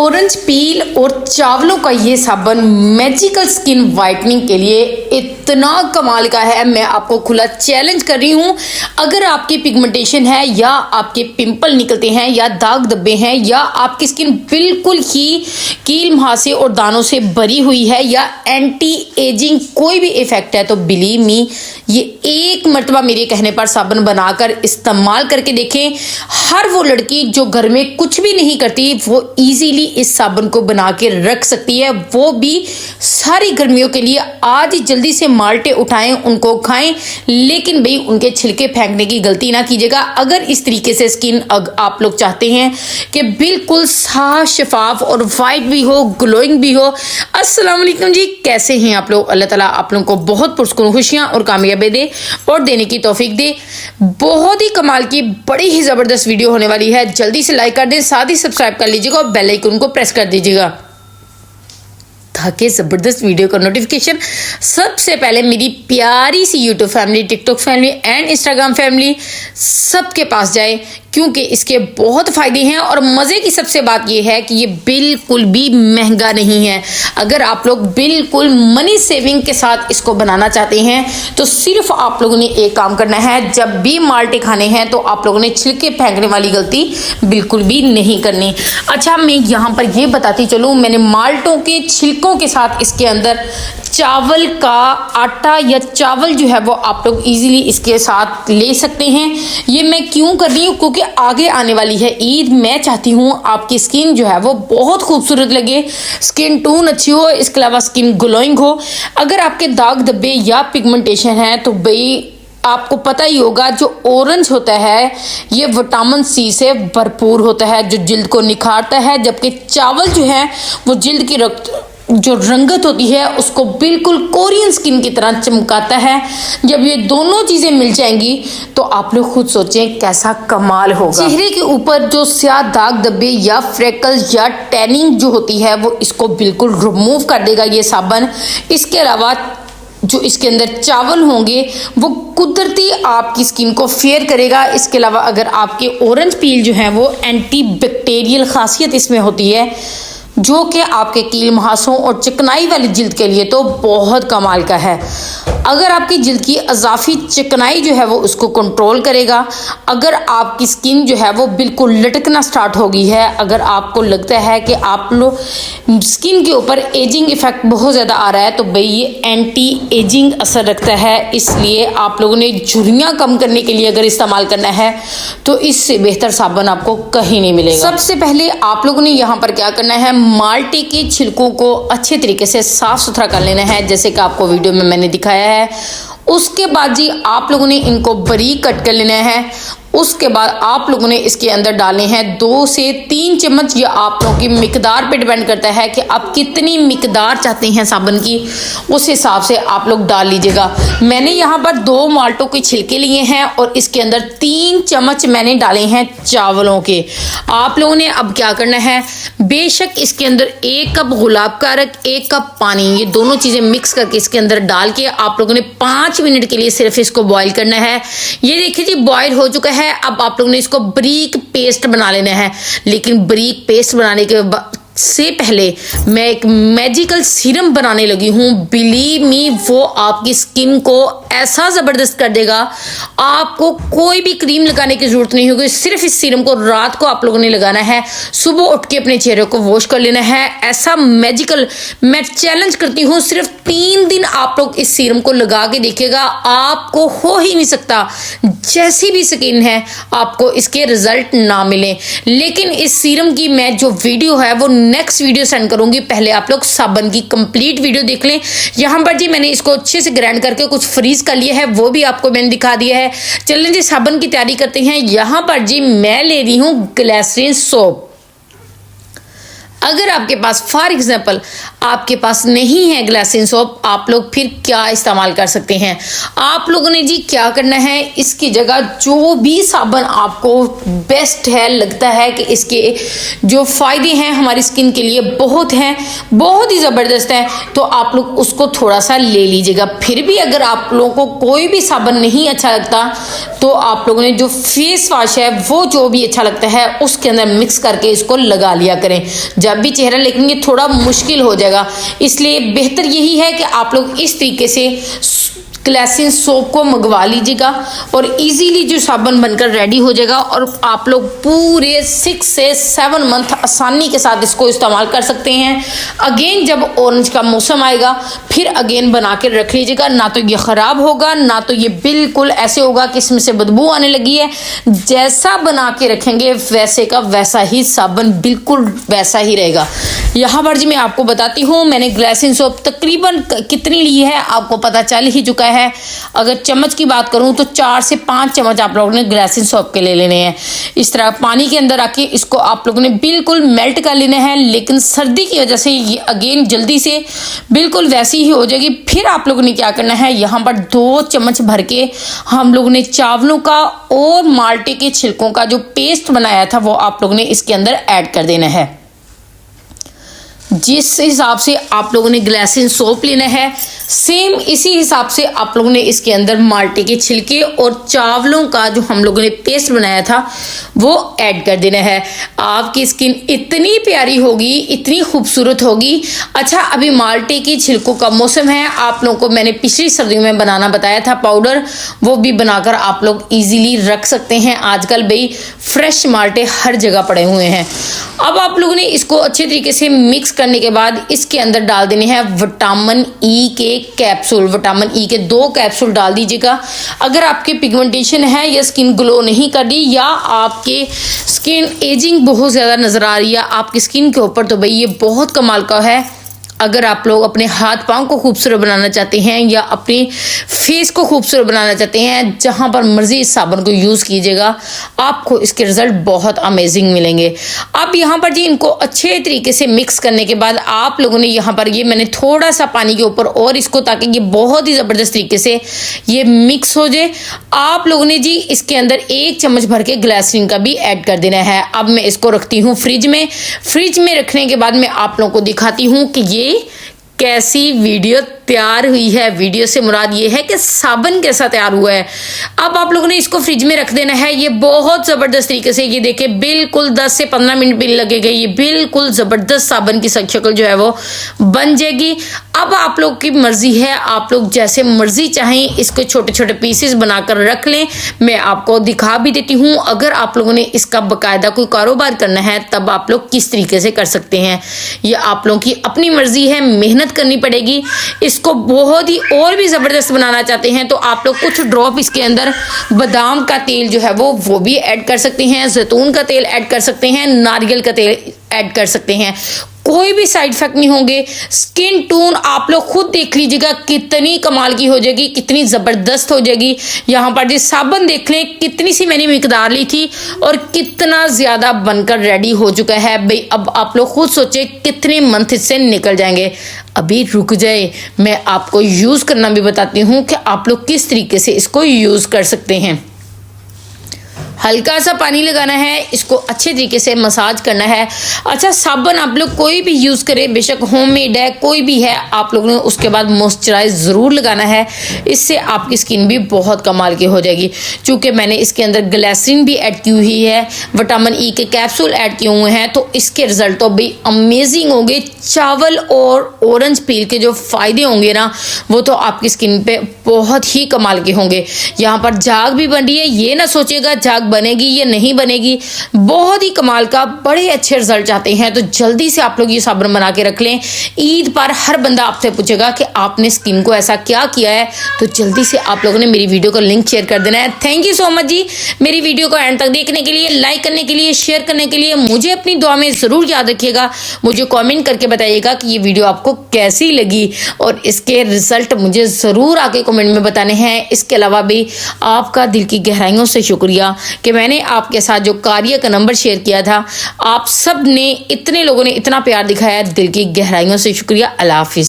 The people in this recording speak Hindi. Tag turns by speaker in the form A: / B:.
A: ऑरेंज पील और चावलों का ये साबुन मैजिकल स्किन वाइटनिंग के लिए इतना कमाल का है। मैं आपको खुला चैलेंज कर रही हूँ। अगर आपकी पिगमेंटेशन है या आपके पिंपल निकलते हैं या दाग धब्बे हैं या आपकी स्किन बिल्कुल ही कील मुहासे और दानों से भरी हुई है या एंटी एजिंग कोई भी इफेक्ट है, तो बिलीव मी, ये एक मर्तबा मेरे कहने पर साबुन बनाकर इस्तेमाल करके देखें। हर वो लड़की जो घर में कुछ भी नहीं करती वो इजीली इस साबुन को बना के रख सकती है, वो भी सारी गर्मियों के लिए। आज ही जल्दी से माल्टे उठाएं, उनको खाएं, लेकिन भाई उनके छिलके फेंकने की गलती ना कीजिएगा। अगर इस तरीके से स्किन आप लोग चाहते हैं कि बिल्कुल साफ शफाफ और वाइट भी हो, ग्लोइंग भी हो। अस्सलाम वालेकुम जी, कैसे हैं आप लोग? अल्लाह ताला आप लोगों को बहुत पुरस्कार खुशियां और कामयाबी दे और देने की तौफीक दे। बहुत ही कमाल की बड़ी ही जबरदस्त वीडियो होने वाली है। जल्दी से लाइक कर दें, साथ ही सब्सक्राइब कर लीजिएगा और बेल आइकन को प्रेस कर दीजिएगा ताकि जबरदस्त वीडियो का नोटिफिकेशन सबसे पहले मेरी प्यारी सी YouTube family, TikTok family and Instagram family सबके पास जाए, क्योंकि इसके बहुत फायदे हैं। और मजे की सबसे बात यह है कि ये बिल्कुल भी महंगा नहीं है। अगर आप लोग बिल्कुल मनी सेविंग के साथ इसको बनाना चाहते हैं तो सिर्फ आप लोगों ने एक काम करना है। जब भी माल्टे खाने हैं तो आप लोगों ने छिलके फेंकने वाली गलती बिल्कुल भी नहीं करनी। अच्छा, मैं यहाँ पर ये बताती चलूँ, मैंने माल्टों के छिलकों के साथ इसके अंदर चावल का आटा या चावल जो है वो आप लोग इजीली इसके साथ ले सकते हैं। ये मैं क्यों कर रही हूँ? क्योंकि आगे आने वाली है ईद। मैं चाहती हूँ आपकी स्किन जो है वो बहुत खूबसूरत लगे, स्किन टोन अच्छी हो, इसके अलावा स्किन ग्लोइंग हो। अगर आपके दाग धब्बे या पिगमेंटेशन है तो भाई आपको पता ही होगा, जो ऑरेंज होता है ये विटामिन सी से भरपूर होता है जो जिल्द को निखारता है, जबकि चावल जो है वो जिल्द की जो रंगत होती है उसको बिल्कुल कोरियन स्किन की तरह चमकाता है। जब ये दोनों चीजें मिल जाएंगी तो आप लोग खुद सोचें कैसा कमाल होगा। चेहरे के ऊपर जो स्याह दाग धब्बे या फ्रेकल्स या टैनिंग जो होती है वो इसको बिल्कुल रिमूव कर देगा ये साबुन। इसके अलावा जो इसके अंदर चावल होंगे वो कुदरती आपकी स्किन को फेयर करेगा। इसके अलावा अगर आपके ऑरेंज पील जो है वो एंटी बैक्टीरियल खासियत इसमें होती है, जो कि आपके कील मुहासों और चिकनाई वाली जिल्द के लिए तो बहुत कमाल का है। अगर आपकी जिल्द की अजाफी चिकनाई जो है वो उसको कंट्रोल करेगा। अगर आपकी स्किन जो है वो बिल्कुल लटकना स्टार्ट हो गई है, अगर आपको लगता है कि आप लोग स्किन के ऊपर एजिंग इफेक्ट बहुत ज़्यादा आ रहा है, तो भाई ये एंटी एजिंग असर रखता है। इसलिए आप लोगों ने झुर्रियाँ कम करने के लिए अगर इस्तेमाल करना है तो इससे बेहतर साबुन आपको कहीं नहीं मिलेगा। सबसे पहले आप लोगों ने यहाँ पर क्या करना है, माल्टे के छिलकों को अच्छे तरीके से साफ सुथरा कर लेना है, जैसे कि आपको वीडियो में मैंने दिखाया है। उसके बाद जी आप लोगों ने इनको बारीक कट कर लेना है। उसके बाद आप लोगों ने इसके अंदर डालने हैं 2 से 3 चम्मच, या आप लोगों की मिकदार पे डिपेंड करता है कि आप कितनी मिकदार चाहते हैं साबुन की, उस हिसाब से आप लोग डाल लीजिएगा। मैंने यहाँ पर 2 माल्टों के छिलके लिए हैं और इसके अंदर 3 चम्मच मैंने डाले हैं चावलों के। आप लोगों ने अब क्या करना है, बेशक इसके अंदर 1 कप गुलाब का अर्क, 1 कप पानी, ये दोनों चीज़ें मिक्स करके इसके अंदर डाल के आप लोगों ने 5 मिनट के लिए सिर्फ इसको बॉईल करना है। ये देखिए जी बॉईल हो चुका है। अब आप लोगों ने इसको बारीक पेस्ट बना लेना है। लेकिन बारीक पेस्ट बनाने के से पहले मैं एक मैजिकल सीरम बनाने लगी हूँ। बिलीव मी, वो आपकी स्किन को ऐसा ज़बरदस्त कर देगा, आपको कोई भी क्रीम लगाने की ज़रूरत नहीं होगी। सिर्फ इस सीरम को रात को आप लोगों ने लगाना है, सुबह उठ के अपने चेहरे को वॉश कर लेना है। ऐसा मैजिकल, मैं चैलेंज करती हूँ, सिर्फ 3 दिन आप लोग इस सीरम को लगा के देखिएगा, आपको हो ही नहीं सकता जैसी भी स्किन है आपको इसके रिजल्ट ना मिले। लेकिन इस सीरम की मैं जो वीडियो है वो नेक्स्ट वीडियो सेंड करूंगी। पहले आप लोग साबुन की कंप्लीट वीडियो देख लें। यहाँ पर जी मैंने इसको अच्छे से ग्राइंड करके कुछ फ्रीज कर लिया है, वो भी आपको मैंने दिखा दिया है। चलें जी साबुन की तैयारी करते हैं। यहाँ पर जी मैं ले रही हूँ ग्लिसरीन सोप। अगर आपके पास फॉर एग्जांपल आपके पास नहीं है ग्लिसरीन सोप, आप लोग फिर क्या इस्तेमाल कर सकते हैं? आप लोगों ने जी क्या करना है, इसकी जगह जो भी साबुन आपको बेस्ट है, लगता है कि इसके जो फ़ायदे हैं हमारी स्किन के लिए बहुत हैं, बहुत ही ज़बरदस्त है, तो आप लोग उसको थोड़ा सा ले लीजिएगा। फिर भी अगर आप लोगों को कोई भी साबुन नहीं अच्छा लगता तो आप लोगों ने जो फेस वॉश है वो जो भी अच्छा लगता है उसके अंदर मिक्स करके इसको लगा लिया करें। जब गुलाबी चेहरा, लेकिन ये थोड़ा मुश्किल हो जाएगा। इसलिए बेहतर यही है कि आप लोग इस तरीके से ग्लिसरीन सोप को मंगवा लीजिएगा और इजीली जो साबुन बनकर रेडी हो जाएगा और आप लोग पूरे 6 से 7 मंथ आसानी के साथ इसको इस्तेमाल कर सकते हैं। अगेन जब ऑरेंज का मौसम आएगा फिर अगेन बना के रख लीजिएगा, ना तो ये ख़राब होगा ना तो ये बिल्कुल ऐसे होगा कि इसमें से बदबू आने लगी है। जैसा बना के रखेंगे वैसे का वैसा ही साबुन बिल्कुल वैसा ही रहेगा। यहाँ पर जी मैं आपको बताती हूँ मैंने ग्लिसरीन सोप तकरीबन कितनी ली है आपको पता चल ही चुका है। अगर चम्मच की बात करूं तो 4 से 5 चम्मच आप लोगों ने ग्लिसरीन सोप के ले लेने हैं। इस तरह पानी के अंदर आके इसको आप लोगों ने बिल्कुल मेल्ट कर लेना है, लेकिन सर्दी की वजह से ये अगेन जल्दी से बिल्कुल वैसी ही हो जाएगी। फिर आप लोगों ने क्या करना है, यहाँ पर 2 चम्मच भर के हम लोगों ने चावलों का और माल्टे के छिलकों का जो पेस्ट बनाया था वो आप लोगों ने इसके अंदर ऐड कर देना है। जिस हिसाब से आप लोगों ने ग्लिसरीन सोप लेना है सेम इसी हिसाब से आप लोगों ने इसके अंदर माल्टे के छिलके और चावलों का जो हम लोगों ने पेस्ट बनाया था वो ऐड कर देना है। आपकी स्किन इतनी प्यारी होगी, इतनी खूबसूरत होगी। अच्छा, अभी माल्टे के छिलकों का मौसम है, आप लोगों को मैंने पिछली सर्दियों में बनाना बताया था पाउडर, वो भी बनाकर आप लोग इजीली रख सकते हैं। आजकल भाई फ्रेश माल्टे हर जगह पड़े हुए हैं। अब आप लोगों ने इसको अच्छे तरीके से मिक्स करने के बाद इसके अंदर डाल देने हैं विटामिन ई के कैप्सूल। विटामिन ई के 2 कैप्सूल डाल दीजिएगा। अगर आपके पिगमेंटेशन है या स्किन ग्लो नहीं कर रही या आपके स्किन एजिंग बहुत ज़्यादा नज़र आ रही है आपकी स्किन के ऊपर, तो भाई ये बहुत कमाल का है। अगर आप लोग अपने हाथ पांव को खूबसूरत बनाना चाहते हैं या अपने फेस को खूबसूरत बनाना चाहते हैं, जहां पर मर्जी इस साबुन को यूज़ कीजिएगा, आपको इसके रिजल्ट बहुत अमेजिंग मिलेंगे। अब यहाँ पर जी इनको अच्छे तरीके से मिक्स करने के बाद आप लोगों ने यहाँ पर ये मैंने थोड़ा सा पानी के ऊपर और इसको, ताकि ये बहुत ही ज़बरदस्त तरीके से ये मिक्स हो जाए, आप लोगों ने जी इसके अंदर 1 चम्मच भर के ग्लिसरीन का भी ऐड कर देना है। अब मैं इसको रखती हूँ फ्रिज में। फ्रिज में रखने के बाद मैं आप लोगों को दिखाती हूँ कि ये कैसी वीडियो तैयार हुई है। वीडियो से मुराद ये है कि साबुन कैसा तैयार हुआ है। अब आप लोगों ने इसको फ्रिज में रख देना है। ये बहुत ज़बरदस्त तरीके से, ये देखिए बिल्कुल 10 से 15 मिनट भी लगेगा, ये बिल्कुल ज़बरदस्त साबुन की शक्ल जो है वो बन जाएगी। अब आप लोग की मर्जी है, आप लोग जैसे मर्जी चाहें इसको छोटे छोटे पीसेस बनाकर रख लें। मैं आपको दिखा भी देती हूँ। अगर आप लोगों ने इसका बाकायदा कोई कारोबार करना है तब आप लोग किस तरीके से कर सकते हैं, ये आप लोगों की अपनी मर्जी है, मेहनत करनी पड़ेगी। इसको बहुत ही और भी ज़बरदस्त बनाना चाहते हैं तो आप लोग कुछ ड्रॉप इसके अंदर बादाम का तेल जो है वो भी ऐड कर सकते हैं, जैतून का तेल ऐड कर सकते हैं, नारियल का तेल ऐड कर सकते हैं। कोई भी साइड इफेक्ट नहीं होंगे। स्किन टोन आप लोग खुद देख लीजिएगा कितनी कमाल की हो जाएगी, कितनी ज़बरदस्त हो जाएगी। यहाँ पर जी साबुन देख लें कितनी सी मैंने मिकदार ली थी और कितना ज़्यादा बनकर रेडी हो चुका है। भाई अब आप लोग खुद सोचे कितने मंथ इससे निकल जाएंगे। अभी रुक जाए, मैं आपको यूज़ करना भी बताती हूँ कि आप लोग किस तरीके से इसको यूज़ कर सकते हैं। हल्का सा पानी लगाना है, इसको अच्छे तरीके से मसाज करना है। अच्छा, साबुन आप लोग कोई भी यूज़ करें, बेशक होममेड है कोई भी है, आप लोगों ने उसके बाद मॉइस्चराइज ज़रूर लगाना है। इससे आपकी स्किन भी बहुत कमाल की हो जाएगी। चूँकि मैंने इसके अंदर ग्लिसरीन भी ऐड की हुई है, विटामिन ई के कैप्सूल ऐड किए हुए हैं, तो इसके रिजल्ट तो भी अमेजिंग होंगे। चावल और ऑरेंज पील के जो फ़ायदे होंगे ना, वो तो आपकी स्किन पे बहुत ही कमाल के होंगे। यहाँ पर झाग भी बन रही है, ये ना सोचिएगा झाग बनेगी या नहीं बनेगी, बहुत ही कमाल का, बड़े अच्छे रिजल्ट चाहते हैं तो जल्दी से आप लोग ये साबुन बना के रख लें। ईद पर हर बंदा आपसे पूछेगा कि आपने स्किन को ऐसा क्या किया है, तो जल्दी से आप लोगों ने मेरी वीडियो को लिंक शेयर कर देना है। थैंक यू सो मच जी, मेरी वीडियो को एंड तक देखने के लिए, लाइक करने के लिए, शेयर करने के लिए। मुझे अपनी दुआ में ज़रूर याद रखिएगा। मुझे कॉमेंट करके बताइएगा कि ये वीडियो आपको कैसी लगी और इसके रिजल्ट मुझे ज़रूर आके कमेंट में बताने हैं। इसके अलावा भी आपका दिल की गहराइयों से शुक्रिया कि मैंने आपके साथ जो कार्य का नंबर शेयर किया था, आप सब ने, इतने लोगों ने इतना प्यार दिखाया, दिल की गहराइयों से शुक्रिया। अल्लाह हाफिज़।